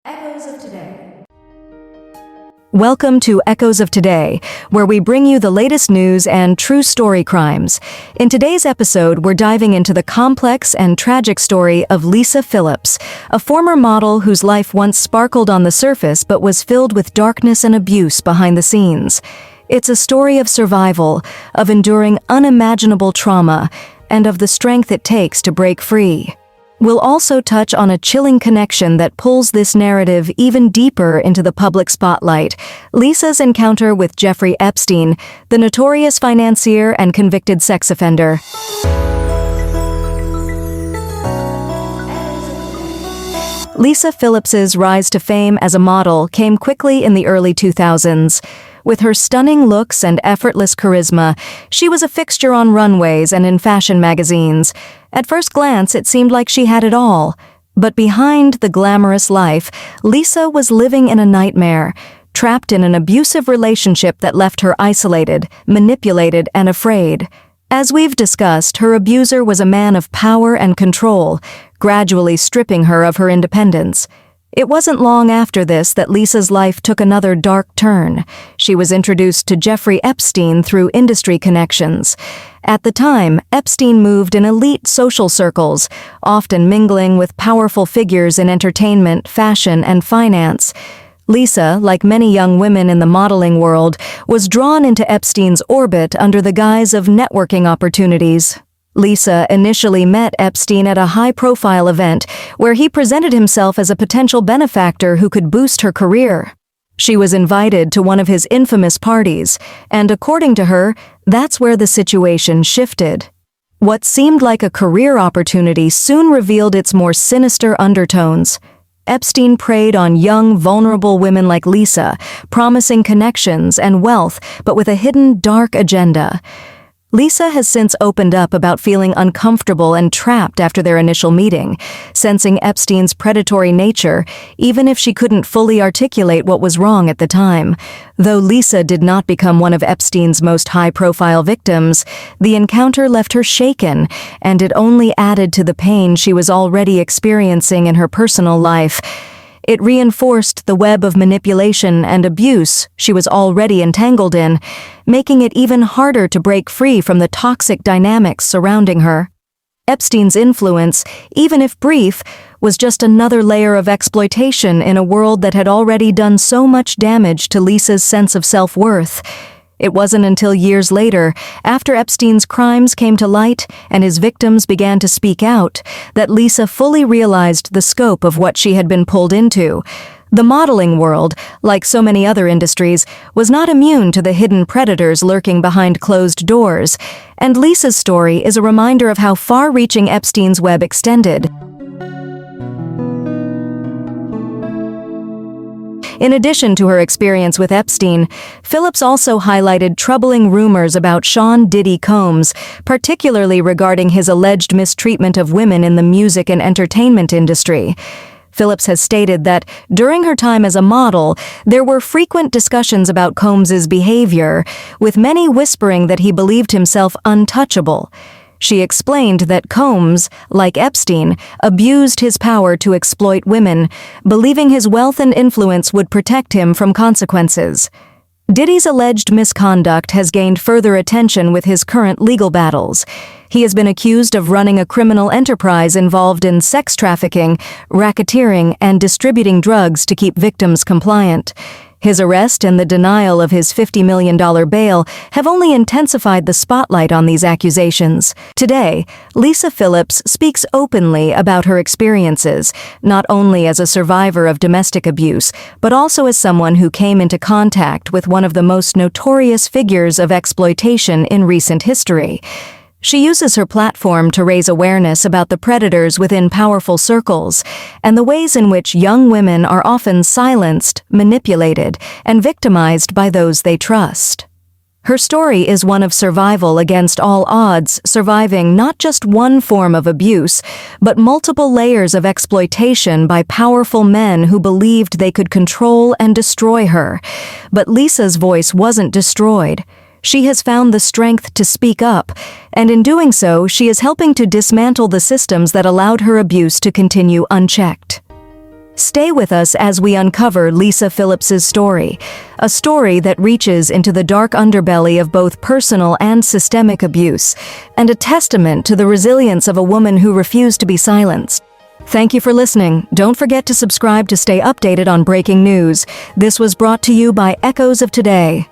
Echoes of Today. Welcome to Echoes of Today, where we bring you the latest news and true story crimes. In today's episode, we're diving into the complex and tragic story of Lisa Phillips, a former model whose life once sparkled on the surface but was filled with darkness and abuse behind the scenes. It's a story of survival, of enduring unimaginable trauma, and of the strength it takes to break free. We'll also touch on a chilling connection that pulls this narrative even deeper into the public spotlight: Lisa's encounter with Jeffrey Epstein, the notorious financier and convicted sex offender. Lisa Phillips's rise to fame as a model came quickly in the early 2000s. With her stunning looks and effortless charisma, she was a fixture on runways and in fashion magazines. At first glance, it seemed like she had it all. But behind the glamorous life, Lisa was living in a nightmare, trapped in an abusive relationship that left her isolated, manipulated, and afraid. As we've discussed, her abuser was a man of power and control, gradually stripping her of her independence. It wasn't long after this that Lisa's life took another dark turn. She was introduced to Jeffrey Epstein through industry connections. At the time, Epstein moved in elite social circles, often mingling with powerful figures in entertainment, fashion, and finance. Lisa, like many young women in the modeling world, was drawn into Epstein's orbit under the guise of networking opportunities. Lisa initially met Epstein at a high-profile event where he presented himself as a potential benefactor who could boost her career. She was invited to one of his infamous parties, and according to her, that's where the situation shifted. What seemed like a career opportunity soon revealed its more sinister undertones. Epstein preyed on young, vulnerable women like Lisa, promising connections and wealth, but with a hidden, dark agenda. Lisa has since opened up about feeling uncomfortable and trapped after their initial meeting, sensing Epstein's predatory nature, even if she couldn't fully articulate what was wrong at the time. Though Lisa did not become one of Epstein's most high-profile victims, the encounter left her shaken, and it only added to the pain she was already experiencing in her personal life. It reinforced the web of manipulation and abuse she was already entangled in, making it even harder to break free from the toxic dynamics surrounding her. Epstein's influence, even if brief, was just another layer of exploitation in a world that had already done so much damage to Lisa's sense of self-worth. It wasn't until years later, after Epstein's crimes came to light and his victims began to speak out, that Lisa fully realized the scope of what she had been pulled into. The modeling world, like so many other industries, was not immune to the hidden predators lurking behind closed doors, and Lisa's story is a reminder of how far-reaching Epstein's web extended. In addition to her experience with Epstein, Phillips also highlighted troubling rumors about Sean "Diddy" Combs, particularly regarding his alleged mistreatment of women in the music and entertainment industry. Phillips has stated that during her time as a model, there were frequent discussions about Combs's behavior, with many whispering that he believed himself untouchable. She explained that Combs, like Epstein, abused his power to exploit women, believing his wealth and influence would protect him from consequences. Diddy's alleged misconduct has gained further attention with his current legal battles. He has been accused of running a criminal enterprise involved in sex trafficking, racketeering, and distributing drugs to keep victims compliant. His arrest and the denial of his $50 million bail have only intensified the spotlight on these accusations. Today, Lisa Phillips speaks openly about her experiences, not only as a survivor of domestic abuse, but also as someone who came into contact with one of the most notorious figures of exploitation in recent history. She uses her platform to raise awareness about the predators within powerful circles and the ways in which young women are often silenced, manipulated, and victimized by those they trust. Her story is one of survival against all odds, surviving not just one form of abuse, but multiple layers of exploitation by powerful men who believed they could control and destroy her. But Lisa's voice wasn't destroyed. She has found the strength to speak up, and in doing so, she is helping to dismantle the systems that allowed her abuse to continue unchecked. Stay with us as we uncover Lisa Phillips's story, a story that reaches into the dark underbelly of both personal and systemic abuse, and a testament to the resilience of a woman who refused to be silenced. Thank you for listening. Don't forget to subscribe to stay updated on breaking news. This was brought to you by Echoes of Today.